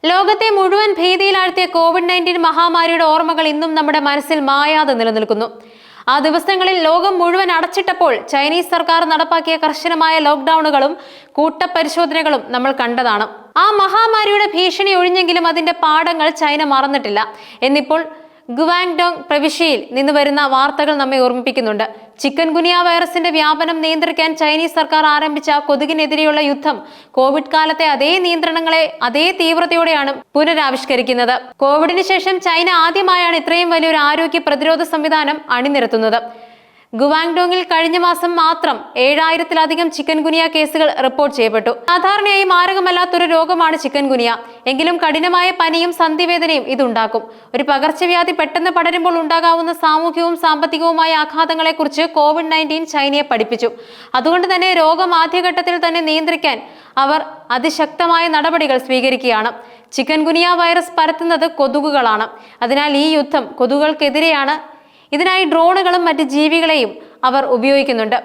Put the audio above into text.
ലോകത്തെ മുഴുവൻ ഭീതിയിലാഴ്ത്തിയ കോവിഡ്-19 മഹാമാരിയുടെ ഓർമ്മകൾ ഇന്നും നമ്മുടെ മനസ്സിൽ മായാതെ നിലനിൽക്കുന്നു. ആ ദിവസങ്ങളിൽ ലോകം മുഴുവൻ അടച്ചിട്ടപ്പോൾ ചൈനീസ് സർക്കാർ നടപ്പാക്കിയ കർശനമായ ലോക്ക്ഡൌണുകളും കൂട്ടപരിശോധനകളും നമ്മൾ കണ്ടതാണ്. ആ മഹാമാരിയുടെ ഭീഷണി ഒഴിഞ്ഞെങ്കിലും അതിന്റെ പാഠങ്ങൾ ചൈന മറന്നിട്ടില്ല എന്നിപ്പോൾ ഗുവാങ്ഡോങ് പ്രവിശ്യയിൽ നിന്ന് വരുന്ന വാർത്തകൾ നമ്മെ ഓർമ്മിപ്പിക്കുന്നുണ്ട്. ചിക്കൻ ഗുനിയ വൈറസിന്റെ വ്യാപനം നിയന്ത്രിക്കാൻ ചൈനീസ് സർക്കാർ ആരംഭിച്ച കൊതുകിനെതിരെയുള്ള യുദ്ധം കോവിഡ് കാലത്തെ അതേ നിയന്ത്രണങ്ങളെ അതേ തീവ്രതയോടെയാണ് പുനരാവിഷ്കരിക്കുന്നത്. കോവിഡിന് ശേഷം ചൈന ആദ്യമായാണ് ഇത്രയും വലിയൊരു ആരോഗ്യ പ്രതിരോധ സംവിധാനം അണിനിരത്തുന്നത്. ഗുവാങ്ഡോങ്ങിൽ കഴിഞ്ഞ മാസം മാത്രം 7000-ലധികം ചിക്കൻ ഗുനിയ കേസുകൾ റിപ്പോർട്ട് ചെയ്യപ്പെട്ടു. സാധാരണയായി മാരകമല്ലാത്തൊരു രോഗമാണ് ചിക്കൻ ഗുനിയ. എങ്കിലും കഠിനമായ പനിയും സന്ധിവേദനയും ഇതുണ്ടാക്കും. ഒരു പകർച്ചവ്യാധി പെട്ടെന്ന് പടരുമ്പോൾ ഉണ്ടാകാവുന്ന സാമൂഹികവും സാമ്പത്തികവുമായ ആഘാതങ്ങളെക്കുറിച്ച് കോവിഡ്-19 ചൈനയെ പഠിപ്പിച്ചു. അതുകൊണ്ട് തന്നെ രോഗം ആദ്യഘട്ടത്തിൽ തന്നെ നിയന്ത്രിക്കാൻ അവർ അതിശക്തമായ നടപടികൾ സ്വീകരിക്കുകയാണ്. ചിക്കൻ ഗുനിയ വൈറസ് പരത്തുന്നത് കൊതുകുകളാണ്. അതിനാൽ ഈ യുദ്ധം കൊതുകുകൾക്കെതിരെയാണ്. ഇതിനായി ഡ്രോണുകളും മറ്റ് ജീവികളെയും അവർ ഉപയോഗിക്കുന്നുണ്ട്.